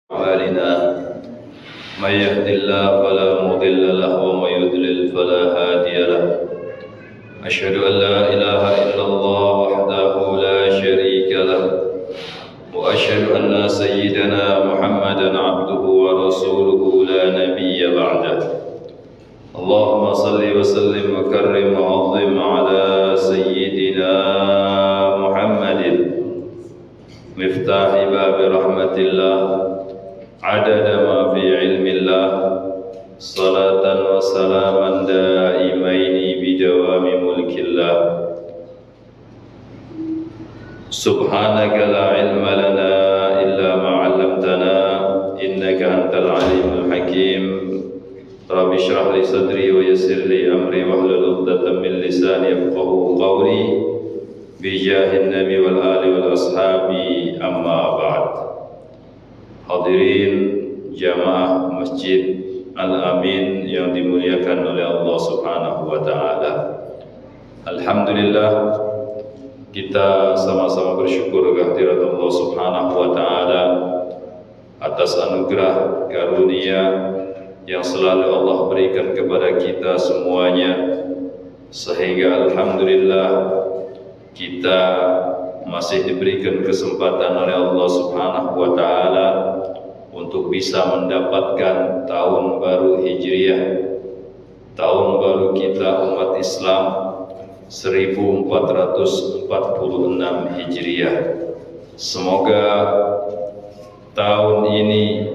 أعمالنا من يهد الله فلا مضل له ومن يضلل فلا هادي له أشهد أن لا إله إلا الله وحده لا شريك له وأشهد أن سيدنا محمدا عبده ورسوله لا نبي بعده اللهم صل وسلم وكرم وعظم على سيدنا محمد مفتاح باب رحمة الله عدد ما في علم الله صلاة وسلاما دائمين بدوام ملك الله سبحانك لا علم لنا إلا ما علمتنا إنك أنت العليم الحكيم رب اشرح لي صدري ويسر لي أمري واحلل عقدة من لساني يفقهوا قولي بجاه النبي والآل والأصحاب أما بعد. Hadirin jamaah Masjid Al-Amin yang dimuliakan oleh Allah Subhanahu wa taala. Alhamdulillah kita sama-sama bersyukur kehadirat Allah Subhanahu wa taala atas anugerah karunia yang selalu Allah berikan kepada kita semuanya, sehingga alhamdulillah kita masih diberikan kesempatan oleh Allah Subhanahu wa taala untuk bisa mendapatkan tahun baru Hijriah, tahun baru kita umat Islam 1446 Hijriah. Semoga tahun ini,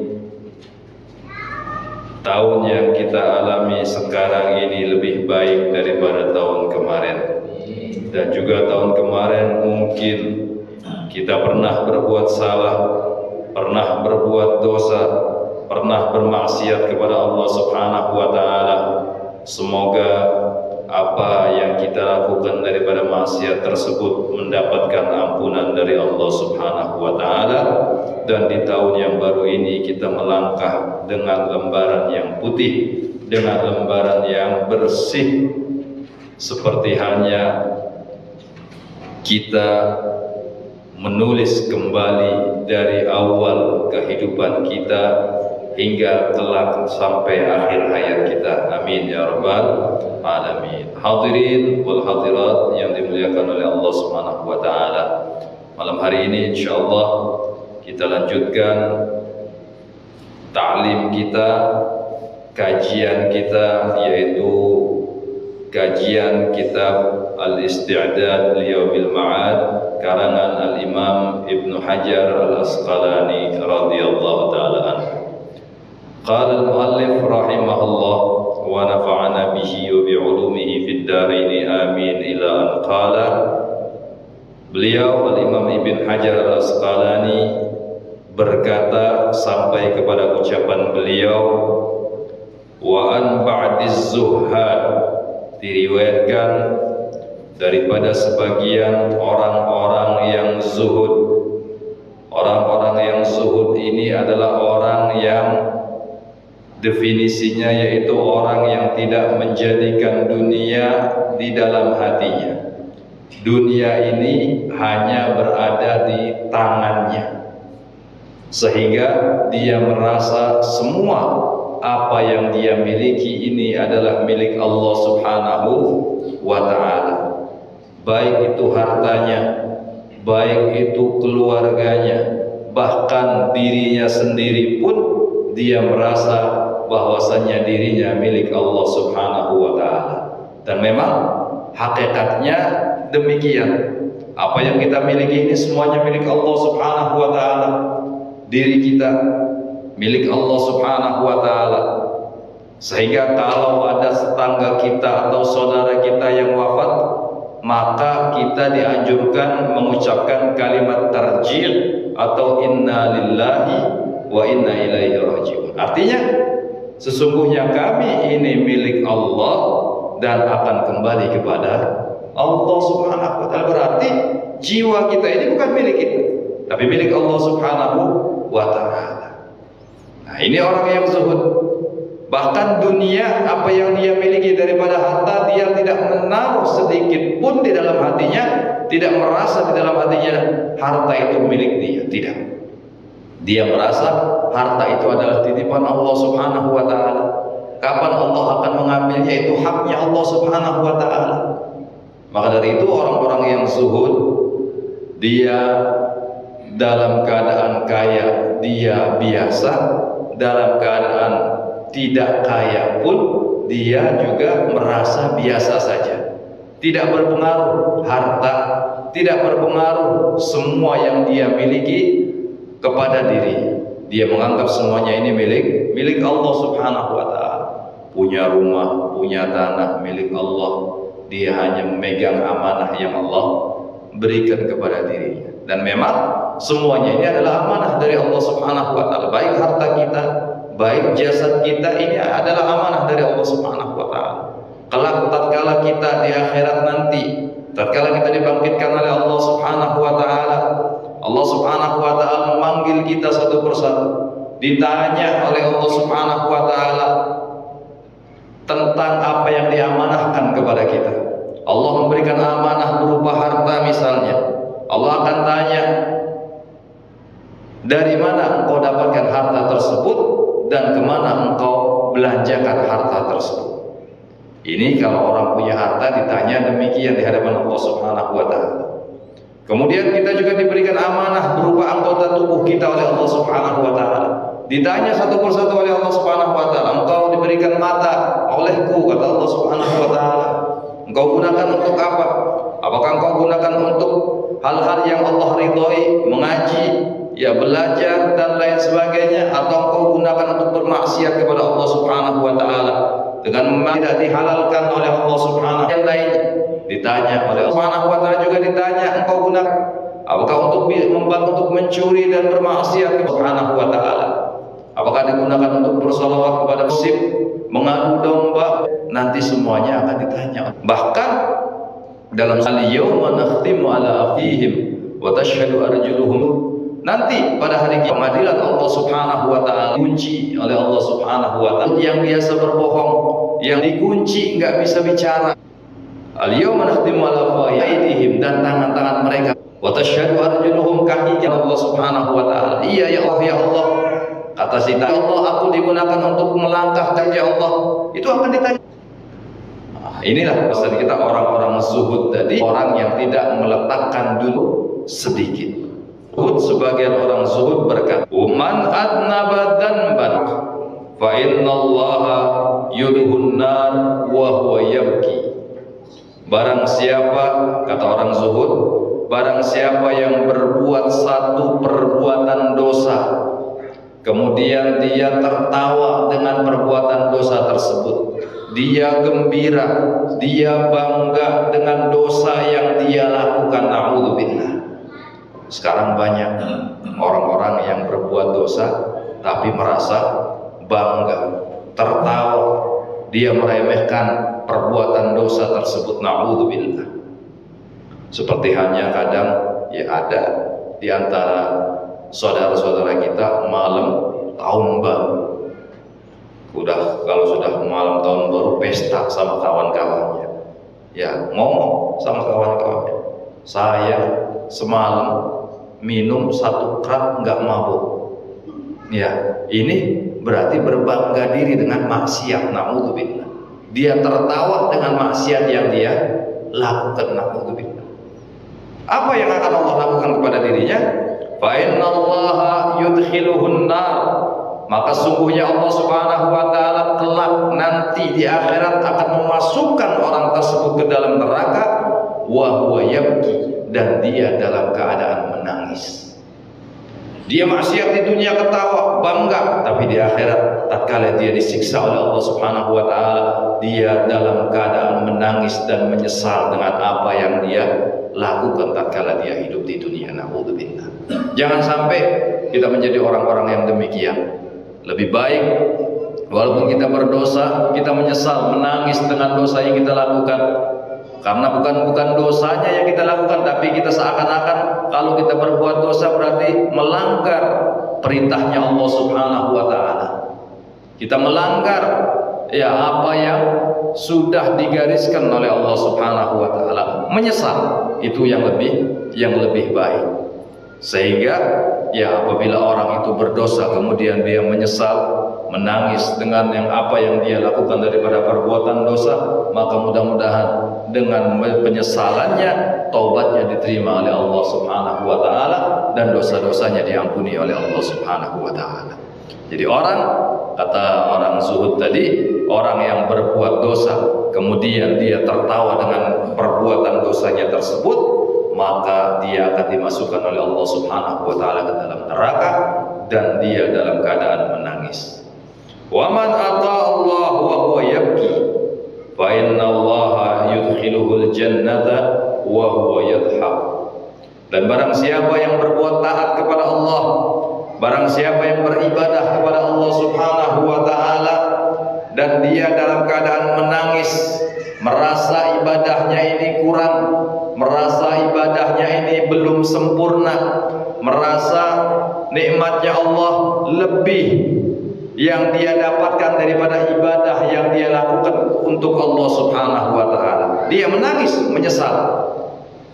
tahun yang kita alami sekarang ini lebih baik daripada tahun kemarin. Dan juga tahun kemarin mungkin kita pernah berbuat salah, pernah berbuat dosa, pernah bermaksiat kepada Allah Subhanahu wa taala. Semoga apa yang kita lakukan daripada maksiat tersebut mendapatkan ampunan dari Allah Subhanahu wa taala, dan di tahun yang baru ini kita melangkah dengan lembaran yang putih, dengan lembaran yang bersih, seperti hanya kita menulis kembali dari awal kehidupan kita hingga kelak sampai akhir hayat kita. Amin ya rabbal alamin. Hadirin wal hadirat yang dimuliakan oleh Allah Subhanahu wa taala. Malam hari ini insyaallah kita lanjutkan ta'lim kita, kajian kita, yaitu kajian kitab Al-Isti'dad Liyaumil Ma'ad karangan Al-Imam Ibnu Hajar Al-Asqalani radhiyallahu ta'ala anhu. Qala al-muallif rahimahullah wa nafa'ana bihi wa bi'ulumihi fid dharain amin ila an qala. Beliau Al-Imam Ibnu Hajar Al-Asqalani berkata sampai kepada ucapan beliau, wa an ba'diz zuhad, diriwayatkan daripada sebagian orang-orang yang zuhud. Orang-orang yang zuhud ini adalah orang yang definisinya yaitu orang yang tidak menjadikan dunia di dalam hatinya. Dunia ini hanya berada di tangannya, sehingga dia merasa semua apa yang dia miliki ini adalah milik Allah Subhanahu wa ta'ala. Baik itu hartanya, baik itu keluarganya, bahkan dirinya sendiri pun dia merasa bahwasannya dirinya milik Allah Subhanahu wa ta'ala. Dan memang hakikatnya demikian. Apa yang kita miliki ini semuanya milik Allah Subhanahu wa ta'ala. Diri kita milik Allah Subhanahu wa ta'ala. Sehingga kalau ada tetangga kita atau saudara kita yang wafat, maka kita dianjurkan mengucapkan kalimat tarjih atau inna lillahi wa inna ilaihi raji'un. Artinya sesungguhnya kami ini milik Allah dan akan kembali kepada Allah Subhanahu wa ta'ala. Berarti jiwa kita ini bukan milik kita, tapi milik Allah Subhanahu wa ta'ala. Nah, ini orang yang zuhud. Bahkan dunia, apa yang dia miliki daripada harta, dia tidak menaruh sedikit pun di dalam hatinya, tidak merasa di dalam hatinya harta itu milik dia. Tidak. Dia merasa harta itu adalah titipan Allah Subhanahu wa taala. Kapan Allah akan mengambilnya, itu haknya Allah Subhanahu wa taala. Maka dari itu orang-orang yang zuhud, dia dalam keadaan kaya dia biasa, dalam keadaan tidak kaya pun dia juga merasa biasa saja. Tidak berpengaruh harta, tidak berpengaruh semua yang dia miliki kepada dirinya. Dia menganggap semuanya ini milik Allah Subhanahu wa taala. Punya rumah, punya tanah milik Allah. Dia hanya memegang amanah yang Allah berikan kepada dirinya. Dan memang semuanya ini adalah amanah dari Allah Subhanahu wa taala. Baik harta kita, baik jasad kita, ini adalah amanah dari Allah Subhanahu wa taala. Kelak tatkala kita di akhirat nanti, tatkala kita dibangkitkan oleh Allah Subhanahu wa taala, Allah Subhanahu wa taala memanggil kita satu persatu. Ditanya oleh Allah Subhanahu wa taala tentang apa yang diamanahkan kepada kita. Allah memberikan amanah berupa harta misalnya. Allah akan tanya, dari mana engkau dapatkan harta tersebut dan kemana engkau belanjakan harta tersebut. Ini kalau orang punya harta ditanya demikian di hadapan Allah Subhanahu wa taala. Kemudian kita juga diberikan amanah berupa anggota tubuh kita oleh Allah Subhanahu wa taala. Ditanya satu persatu oleh Allah Subhanahu wa taala, engkau diberikan mata olehku, kata Allah Subhanahu wa taala. Engkau gunakan untuk apa? Apakah engkau gunakan untuk hal-hal yang Allah ridhoi, mengaji, ya belajar dan lain sebagainya, atau engkau gunakan untuk bermaksiat kepada Allah Subhanahu wa taala dengan tidak dihalalkan oleh Allah Subhanahu yang lain? Ditanya oleh Allah Subhanahu wa taala, juga ditanya engkau gunakan apakah untuk mencuri dan bermaksiat kepada Allah Subhanahu wa taala? Apakah digunakan untuk bersolawat kepada musib, mengadu domba? Nanti semuanya akan ditanya. Bahkan dalam al-yawma nakhtimu ala afihim wa tashhadu arjuluhum, nanti pada hari pengadilan Allah Subhanahu wa taala dikunci oleh Allah Subhanahu wa taala. Yang biasa berbohong, yang dikunci enggak bisa bicara. Al-yawma nakhtimu ala afihim, dan tangan-tangan mereka, wa tashhadu arjuluhum, kakinya Allah Subhanahu wa taala. Iya ya Allah, ya Allah, kata si ya Allah, aku digunakan untuk melangkah kaki Allah. Itu akan ditanya. Inilah pesan kita orang-orang zuhud tadi, orang yang tidak meletakkan dulu sedikit. Sebagian orang zuhud berkata, "Man adnaba dhanban fa innallaha yudhun nar wa huwa yabki." Barang siapa, kata orang zuhud, barang siapa yang berbuat satu perbuatan dosa, kemudian dia tertawa dengan perbuatan dosa tersebut, dia gembira, dia bangga dengan dosa yang dia lakukan. Na'udzubillah. Sekarang banyak orang-orang yang berbuat dosa tapi merasa bangga, tertawa, dia meremehkan perbuatan dosa tersebut. Na'udzubillah. Seperti hanya kadang ya ada di antara saudara-saudara kita malam tahun baru, kalau sudah malam tahun baru pesta sama kawan-kawannya, ya ngomong sama kawan-kawannya, saya semalam minum 1 krat nggak mabuk. Ya, ini berarti berbangga diri dengan maksiat. Na'udzubillah. Dia tertawa dengan maksiat yang dia lakukan. Na'udzubillah. Apa yang akan Allah lakukan kepada dirinya? Fa innallaha yudkhiluhun nar, maka sungguhnya Allah Subhanahu wa taala kelak nanti di akhirat akan memasukkan orang tersebut ke dalam neraka, wa huwa yabki, dan dia dalam keadaan menangis. Dia maksiat di dunia ketawa, bangga, tapi di akhirat tatkala dia disiksa oleh Allah Subhanahu wa taala, dia dalam keadaan menangis dan menyesal dengan apa yang dia lakukan tatkala dia hidup di dunia. Na'udzubillah. Jangan sampai kita menjadi orang-orang yang demikian. Lebih baik walaupun kita berdosa, kita menyesal, menangis dengan dosa yang kita lakukan. Karena bukan dosanya yang kita lakukan, tapi kita seakan-akan kalau kita berbuat dosa berarti melanggar perintahnya Allah Subhanahu wa taala. Kita melanggar ya apa yang sudah digariskan oleh Allah Subhanahu wa taala. Menyesal itu yang lebih baik. Sehingga ya apabila orang itu berdosa kemudian dia menyesal, menangis dengan apa yang dia lakukan daripada perbuatan dosa, maka mudah-mudahan dengan penyesalannya taubatnya diterima oleh Allah Subhanahu wa taala dan dosa-dosanya diampuni oleh Allah Subhanahu wa taala. Jadi kata orang zuhud tadi, orang yang berbuat dosa kemudian dia tertawa dengan perbuatan dosanya tersebut, maka dia akan dimasukkan oleh Allah Subhanahu wa taala ke dalam neraka dan dia dalam keadaan menangis. Wa man ata Allah wa huwa yabki fa inna Allah yudkhiluhul jannata wa huwa yadhhak. Dan barang siapa yang berbuat taat kepada Allah, barang siapa yang beribadah kepada Allah Subhanahu wa taala dan dia dalam keadaan menangis, merasa ibadahnya ini kurang, merasa ibadahnya ini belum sempurna, merasa nikmatnya Allah lebih yang dia dapatkan daripada ibadah yang dia lakukan untuk Allah Subhanahu wa taala. Dia menangis, menyesal.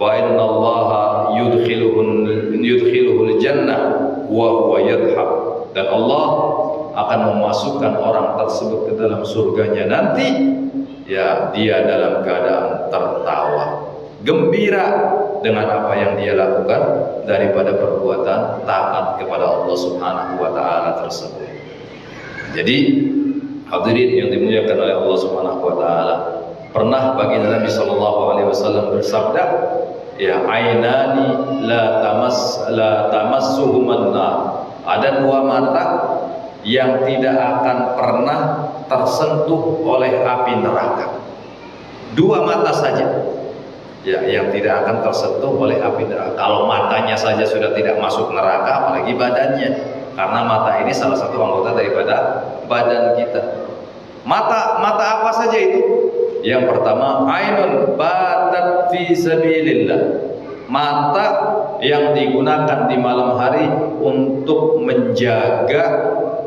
Wa innallaha yudkhiluhul jannah wa huwa yadhhak. Dan Allah akan memasukkan orang tersebut ke dalam surganya nanti, ya dia dalam keadaan tertawa, gembira dengan apa yang dia lakukan daripada perbuatan taat kepada Allah Subhanahu wa taala tersebut. Jadi hadirin yang dimuliakan oleh Allah Subhanahu wa taala, pernah baginda Nabi sallallahu alaihi wasallam bersabda, ya ainani la tamassuhuman nar. Ada dua mata yang tidak akan pernah tersentuh oleh api neraka. Dua mata saja ya yang tidak akan tersentuh oleh api neraka. Kalau matanya saja sudah tidak masuk neraka, apalagi badannya. Karena mata ini salah satu anggota daripada badan kita. Mata apa saja itu? Yang pertama, ainun batat fi sabilillah. Mata yang digunakan di malam hari untuk menjaga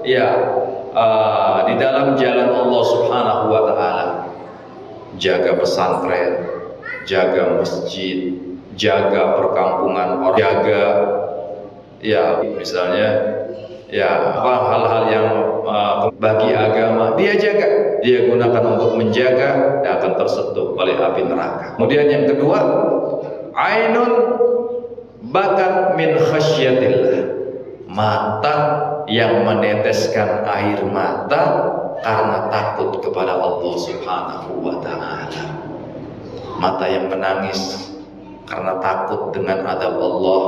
di dalam jalan Allah Subhanahu wa taala. Jaga pesantren, jaga masjid, jaga perkampungan orang, jaga misalnya hal-hal yang bagi agama dia jaga, dia gunakan untuk menjaga dan akan tersentuh oleh api neraka. Kemudian yang kedua, ainun bakat min khasyatillah. Mata yang meneteskan air mata karena takut kepada Allah Subhanahu wa taala. Mata yang menangis karena takut dengan adab Allah.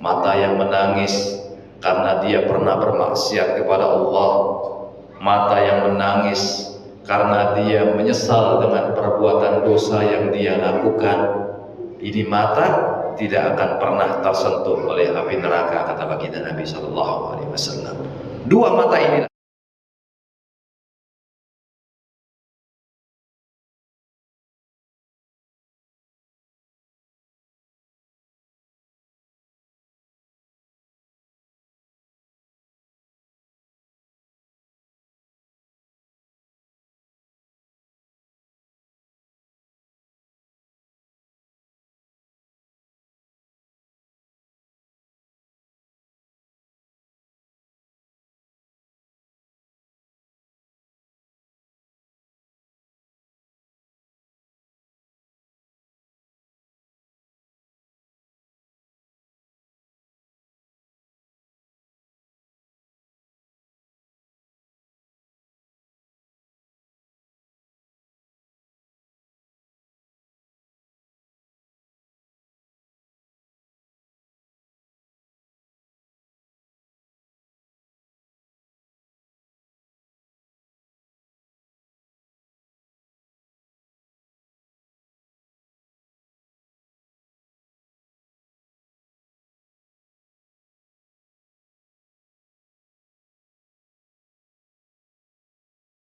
Mata yang menangis karena dia pernah bermaksiat kepada Allah. Mata yang menangis karena dia menyesal dengan perbuatan dosa yang dia lakukan. Ini mata tidak akan pernah tersentuh oleh api neraka, kata baginda Nabi sallallahu alaihi wasallam. Dua mata ini